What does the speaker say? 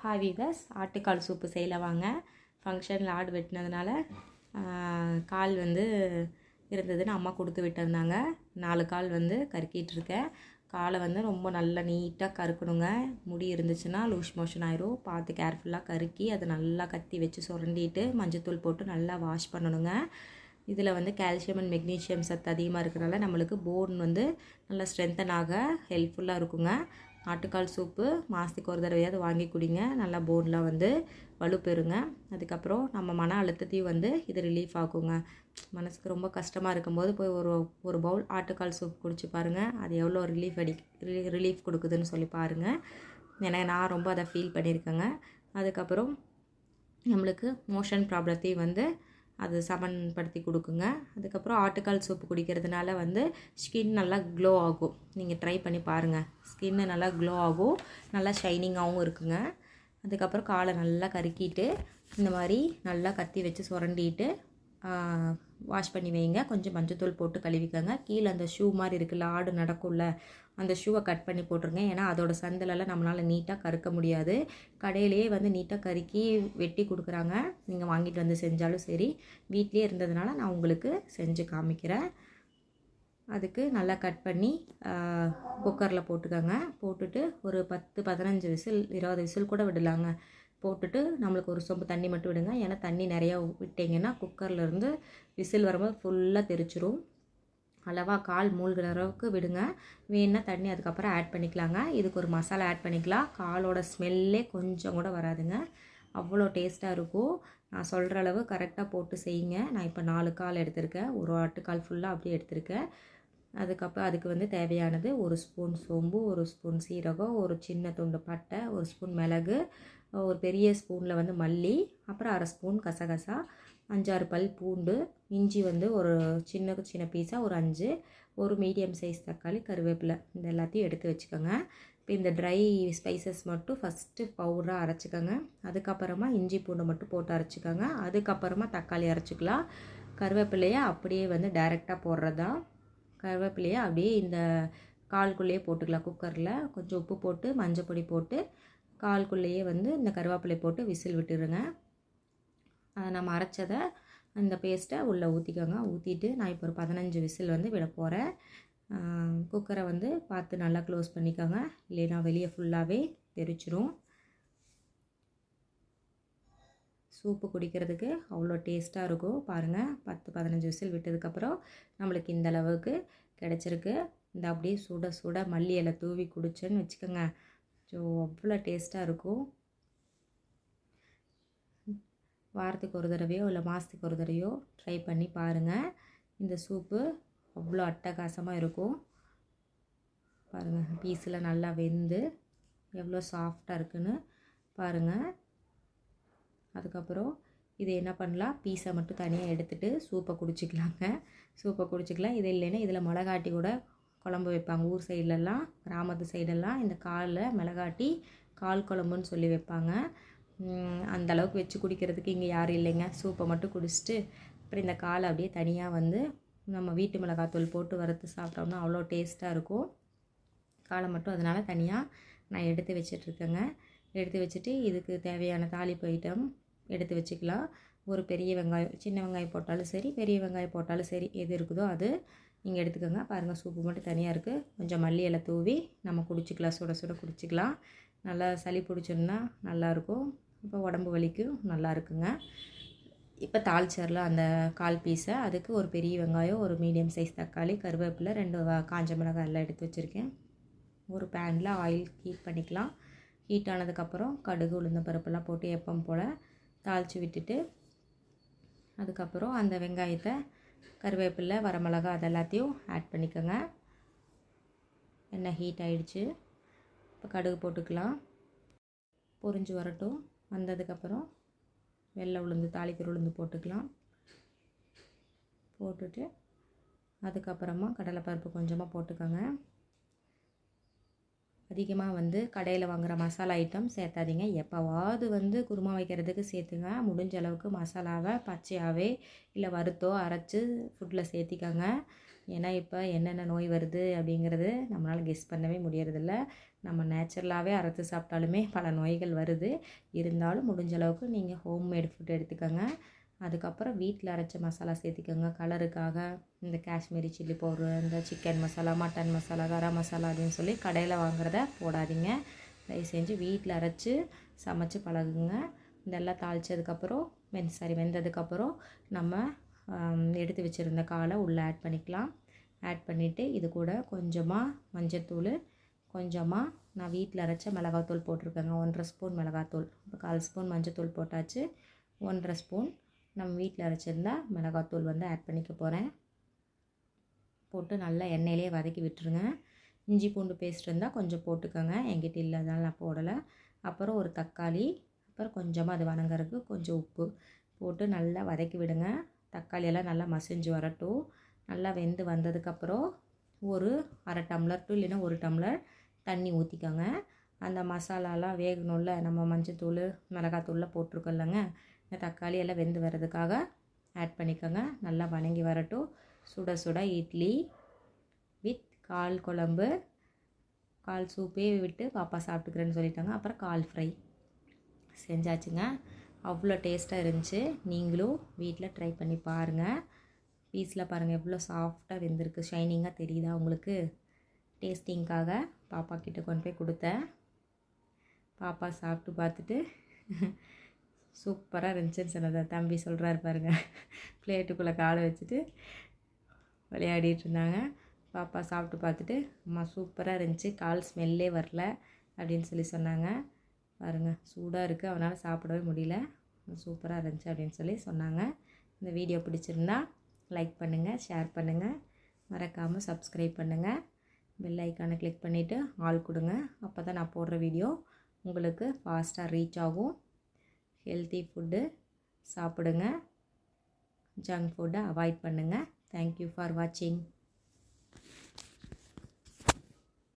Hi viewers, ஆட்டுக்கால் soup செய்யல வாங்க. ஃபங்க்ஷனில் ஆடு வெட்டினதுனால கால் இருந்ததுன்னு அம்மா கொடுத்து விட்டுருந்தாங்க. 4 கால் கருக்கிட்டுருக்கேன். காலை ரொம்ப நல்லா நீட்டாக கருக்கணுங்க. முடி இருந்துச்சுன்னா லூஸ் மோஷன் ஆயிரும். பார்த்து கேர்ஃபுல்லாக கருக்கி அதை நல்லா கத்தி வச்சு சுரண்டிட்டு மஞ்சத்தூள் போட்டு நல்லா வாஷ் பண்ணணுங்க. இதில் கால்சியம் அண்ட் மெக்னீஷியம் சத்து அதிகமாக இருக்கிறனால நம்மளுக்கு போன் நல்லா ஸ்ட்ரென்தன் ஆக ஹெல்ப்ஃபுல்லாக இருக்குங்க. ஆட்டுக்கால் சூப்பு மாதத்துக்கு ஒரு தடவையாவது வாங்கி குடிங்க. நல்லா போன்லாம் வலுப்பெறுங்க. அதுக்கப்புறம் நம்ம மன அழுத்தத்தையும் இது ரிலீஃப் ஆகுங்க. மனசுக்கு ரொம்ப கஷ்டமாக இருக்கும்போது போய் ஒரு பவுல் ஆட்டுக்கால் சூப் குடிச்சு பாருங்கள். அது எவ்வளோ ரிலீஃப் கொடுக்குதுன்னு சொல்லி பாருங்கள். ஏன்னா நான் ரொம்ப அதை ஃபீல் பண்ணியிருக்கேங்க. அதுக்கப்புறம் நம்மளுக்கு மோஷன் ப்ராப்ளத்தையும் அது சமன்படுத்தி கொடுக்குங்க. அதுக்கப்புறம் ஆட்டுக்கால் சூப்பு குடிக்கிறதுனால ஸ்கின் நல்லா க்ளோ ஆகும். நீங்கள் ட்ரை பண்ணி பாருங்கள். ஸ்கின்னு நல்லா க்ளோ ஆகும், நல்லா ஷைனிங்காகவும் இருக்குங்க. அதுக்கப்புறம் காலை நல்லா கருக்கிட்டு இந்த மாதிரி நல்லா கத்தி வச்சு சுரண்டிட்டு வாஷ் பண்ணி வைங்க. கொஞ்சம் மஞ்சத்தூள் போட்டு கழுவிக்கங்க. கீழே அந்த ஷூ மாதிரி இருக்குல்ல, ஆடு நடக்கும்ல, அந்த ஷூவை கட் பண்ணி போட்டுருங்க. ஏன்னா அதோட சந்திலெல்லாம் நம்மளால் நீட்டாக கருக்க முடியாது. கடையிலேயே நீட்டாக கருக்கி வெட்டி கொடுக்குறாங்க. நீங்கள் வாங்கிட்டு செஞ்சாலும் சரி. வீட்லேயே இருந்ததுனால நான் உங்களுக்கு செஞ்சு காமிக்கிறேன். அதுக்கு நல்லா கட் பண்ணி குக்கரில் போட்டுக்கோங்க. போட்டுட்டு ஒரு 10-15 விசில் 20 விசில் கூட விடலாங்க. போட்டுட்டு நம்மளுக்கு ஒரு சொம்பு தண்ணி மட்டும் விடுங்க. ஏன்னா தண்ணி நிறையா விட்டிங்கன்னா குக்கர்லேருந்து விசில் வரும்போது ஃபுல்லாக தெரிச்சிரும். அளவாக கால் மூழ்கிற அளவுக்கு விடுங்க. வேணுன்னா தண்ணி அதுக்கப்புறம் ஆட் பண்ணிக்கலாங்க. இதுக்கு ஒரு மசாலா ஆட் பண்ணிக்கலாம். காலோட ஸ்மெல்லே கொஞ்சம் கூட வராதுங்க. அவ்வளோ டேஸ்ட்டாக இருக்கும். நான் சொல்கிற அளவு கரெக்டாக போட்டு செய்யுங்க. நான் இப்போ 4 கால் எடுத்திருக்கேன். ஒரு ஆட்டுக்கால் ஃபுல்லாக அப்படியே எடுத்திருக்கேன். அதுக்கப்புறம் அதுக்கு தேவையானது 1 ஸ்பூன் சோம்பு, 1 ஸ்பூன் சீரகம், ஒரு சின்ன துண்டு பட்டை, 1 ஸ்பூன் மிளகு, ஒரு பெரிய ஸ்பூனில் மல்லி, அப்புறம் 1/2 ஸ்பூன் கசகசா, 5-6 பல் பூண்டு, இஞ்சி ஒரு சின்ன பீஸாக ஒரு 5, ஒரு மீடியம் சைஸ் தக்காளி, கருவேப்பிலை, இந்த எல்லாத்தையும் எடுத்து வச்சுக்கோங்க. இப்போ இந்த ட்ரை ஸ்பைசஸ் மட்டும் ஃபஸ்ட்டு பவுடராக அரைச்சிக்கோங்க. அதுக்கப்புறமா இஞ்சி பூண்டை மட்டும் போட்டு அரைச்சிக்கோங்க. அதுக்கப்புறமா தக்காளி அரைச்சிக்கலாம். கருவேப்பிலையை அப்படியே டைரெக்டாக போடுறதா. கருவேப்பிலையை அப்படியே இந்த கால்குள்ளேயே போட்டுக்கலாம். குக்கரில் கொஞ்சம் உப்பு போட்டு மஞ்சள் பொடி போட்டு கால்குள்ளேயே இந்த கருவேப்பிலை போட்டு விசில் விட்டுருங்க. நம்ம அரைச்சதை இந்த பேஸ்ட்டை உள்ளே ஊற்றிக்கோங்க. ஊற்றிட்டு நான் இப்போ ஒரு 15 விசில் விட போகிறேன். குக்கரை பார்த்து நல்லா க்ளோஸ் பண்ணிக்கோங்க. இல்லைன்னா வெளியே ஃபுல்லாகவே தெரிச்சிரும். சூப்பு குடிக்கிறதுக்கு அவ்வளோ டேஸ்ட்டாக இருக்கும். பாருங்கள், 10-15 விசில் விட்டதுக்கப்புறம் நம்மளுக்கு இந்த அளவுக்கு கிடச்சிருக்கு. இந்த அப்படியே சுட சுட மல்லி இலை தூவி குடிச்சேன்னு வச்சுக்கோங்க, ஸோ அவ்வளோ டேஸ்ட்டாக இருக்கும். வாரத்துக்கு ஒரு தடவையோ இல்லை மாதத்துக்கு ஒரு தடவையோ ட்ரை பண்ணி பாருங்கள். இந்த சூப்பு அவ்வளோ அட்டகாசமாக இருக்கும். பாருங்கள், பீஸில் நல்லா வெந்து எவ்வளோ சாஃப்டாக இருக்குன்னு பாருங்கள். அதுக்கப்புறம் இது என்ன பண்ணலாம், பீஸை மட்டும் தனியாக எடுத்துகிட்டு சூப்பை குடிச்சிக்கலாம். இது இல்லைன்னா இதில் மிளகாட்டி கூட குழம்பு வைப்பாங்க. ஊர் சைட்லலாம், கிராமத்து சைடெல்லாம் இந்த காலில் மிளகாட்டி கால் குழம்புன்னு சொல்லி வைப்பாங்க. அந்த அளவுக்கு வச்சு குடிக்கிறதுக்கு இங்கே யாரும் இல்லைங்க. சூப்பை மட்டும் குடிச்சிட்டு அப்புறம் இந்த காலை அப்படியே தனியாக நம்ம வீட்டு மிளகாத்தூள் போட்டு வறுத்து சாப்பிட்டோம்னா அவ்வளோ டேஸ்ட்டாக இருக்கும். காலை மட்டும் அதனால் தனியாக நான் எடுத்து வச்சிட்ருக்கேங்க. எடுத்து வச்சுட்டு இதுக்கு தேவையான தாளிப்பு ஐட்டம் எடுத்து வச்சுக்கலாம். ஒரு பெரிய வெங்காயம், சின்ன வெங்காயம் போட்டாலும் சரி, பெரிய வெங்காயம் போட்டாலும் சரி, எது இருக்குதோ அது நீங்கள் எடுத்துக்கோங்க. பாருங்கள், சூப்பு மட்டும் தனியாக இருக்குது. கொஞ்சம் மல்லி இலை தூவி நம்ம குடிச்சிக்கலாம். சுட சுட குடிச்சிக்கலாம். நல்லா சளி பிடிச்சிருந்தா நல்லாயிருக்கும். இப்போ உடம்பு வலிக்கும் நல்லா இருக்குங்க. இப்போ தாளிச்சிடலாம் அந்த கால் பீஸை. அதுக்கு ஒரு பெரிய வெங்காயம், ஒரு மீடியம் சைஸ் தக்காளி, கருவேப்பிலை, 2 காஞ்ச மிளகாய் எல்லாம் எடுத்து வச்சுருக்கேன். ஒரு பேனில் ஆயில் ஹீட் பண்ணிக்கலாம். ஹீட் ஆனதுக்கப்புறம் கடுகு உளுந்த பருப்பெல்லாம் போட்டு எப்பவும் போல் தாளித்து விட்டுட்டு அதுக்கப்புறம் அந்த வெங்காயத்தை, கருவேப்பிலை, வரமிளகாய் அது எல்லாத்தையும் ஆட் பண்ணிக்கோங்க. எண்ணெய் ஹீட் ஆகிடுச்சு. இப்போ கடுகு போட்டுக்கலாம். பொரிஞ்சு வரட்டும். வந்ததுக்கப்புறம் வெள்ளை உளுந்து, தாளிக்கிற உளுந்து போட்டுக்கலாம். போட்டுட்டு அதுக்கப்புறமா கடலைப்பருப்பு கொஞ்சமாக போட்டுக்கோங்க. அதிகமாக கடையில் வாங்குகிற மசாலா ஐட்டம் சேர்த்தாதீங்க. எப்போவாவது குருமா வைக்கிறதுக்கு சேர்த்துங்க. முடிஞ்ச அளவுக்கு மசாலாவை பச்சையாகவே இல்லை வறுத்தோ அரைச்சி ஃபுட்டில் சேர்த்திக்கோங்க. ஏன்னா இப்போ என்னென்ன நோய் வருது அப்படிங்கிறது நம்மளால் கெஸ் பண்ணவே முடியறதில்ல. நம்ம நேச்சுரலாகவே அரைத்து சாப்பிட்டாலுமே பல நோய்கள் வருது. இருந்தாலும் முடிஞ்ச அளவுக்கு நீங்கள் ஹோம்மேட் ஃபுட் எடுத்துக்கோங்க. அதுக்கப்புறம் வீட்டில் அரைச்ச மசாலா சேர்த்திக்கோங்க. கலருக்காக இந்த காஷ்மீரி சில்லி பவுட்ரு, இந்த சிக்கன் மசாலா, மட்டன் மசாலா, கரம் மசாலா அப்படின்னு சொல்லி கடையில் வாங்குறத போடாதீங்க. தயவு செஞ்சு வீட்டில் அரைச்சி சமைச்சு பழகுங்க. இதெல்லாம் தாளித்ததுக்கப்புறம் வெந்ததுக்கப்புறம் நம்ம எடுத்து வச்சுருந்த காலை உள்ளே ஆட் பண்ணிக்கலாம். ஆட் பண்ணிவிட்டு இது கூட கொஞ்சமாக மஞ்சத்தூள், கொஞ்சமாக நான் வீட்டில் அரைச்ச மிளகாத்தூள் போட்டிருக்கேங்க. 1.5 ஸ்பூன் மிளகாத்தூள், இப்போ 1/4 ஸ்பூன் மஞ்சத்தூள் போட்டாச்சு. 1.5 ஸ்பூன் நம்ம வீட்டில் அரைச்சிருந்தா மிளகாத்தூள் வந்து ஆட் பண்ணிக்க போகிறேன். போட்டு நல்லா எண்ணெயிலே வதக்கி விட்டுருங்க. இஞ்சி பூண்டு பேஸ்ட் இருந்தால் கொஞ்சம் போட்டுக்கோங்க. என்கிட்ட இல்லை, அதனால் நான் போடலை. அப்புறம் ஒரு தக்காளி, அப்புறம் கொஞ்சமாக அது வதங்கறதுக்கு கொஞ்சம் உப்பு போட்டு நல்லா வதக்கி விடுங்க. தக்காளியெல்லாம் நல்லா மசிஞ்சு வரட்டும். நல்லா வெந்து வந்ததுக்கப்புறம் ஒரு 1/2 டம்ளர் டு இல்லைன்னா 1 டம்ளர் தண்ணி ஊற்றிக்கோங்க. அந்த மசாலாலாம் வேகணும்ல, நம்ம மஞ்சத்தூள் மிளகாத்தூளில் போட்டிருக்கோம் இல்லைங்க. இந்த தக்காளி எல்லாம் வெந்து வர்றதுக்காக ஆட் பண்ணிக்கோங்க. நல்லா வதங்கி வரட்டும். சுட சுட இட்லி வித் கால் குழம்பு, கால் சூப்பே விட்டு பாப்பா சாப்பிட்டுக்கிறேன்னு சொல்லிட்டாங்க. அப்புறம் கால் ஃப்ரை செஞ்சாச்சுங்க. அவ்வளோ டேஸ்ட்டாக இருந்துச்சு. நீங்களும் வீட்டில் ட்ரை பண்ணி பாருங்கள். பீஸில் பாருங்கள் எவ்வளோ சாஃப்டாக வெந்திருக்கு, ஷைனிங்காக தெரியுதா உங்களுக்கு? டேஸ்டிங்காக பாப்பா கிட்ட கொண்டு போய் கொடுத்தேன். பாப்பா சாப்பிட்டு பார்த்துட்டு சூப்பராக இருந்துச்சுன்னு சொன்னதை தம்பி சொல்கிறாரு பாருங்கள். பிளேட்டுக்குள்ளே காலை வச்சுட்டு விளையாடிட்டு இருந்தாங்க. பாப்பா சாப்பிட்டு பார்த்துட்டு அம்மா சூப்பராக இருந்துச்சு, கால் ஸ்மெல்லே வரல அப்படின்னு சொல்லி சொன்னாங்க. பாருங்கள் சூடாக இருக்குது, அவனால் சாப்பிடவே முடியல, சூப்பராக இருந்துச்சு அப்படின்னு சொல்லி சொன்னாங்க. இந்த வீடியோ பிடிச்சிருந்தா லைக் பண்ணுங்கள், ஷேர் பண்ணுங்கள், மறக்காமல் சப்ஸ்கிரைப் பண்ணுங்கள். பெல் ஐக்கானை கிளிக் பண்ணிவிட்டு ஆல் கொடுங்க. அப்போ தான் நான் போடுற வீடியோ உங்களுக்கு ஃபாஸ்ட்டாக ரீச் ஆகும். ஹெல்த்தி ஃபுட்டு சாப்பிடுங்க, ஜங்க் ஃபுட்டை அவாய்ட் பண்ணுங்கள். தேங்க்யூ ஃபார் வாட்சிங்.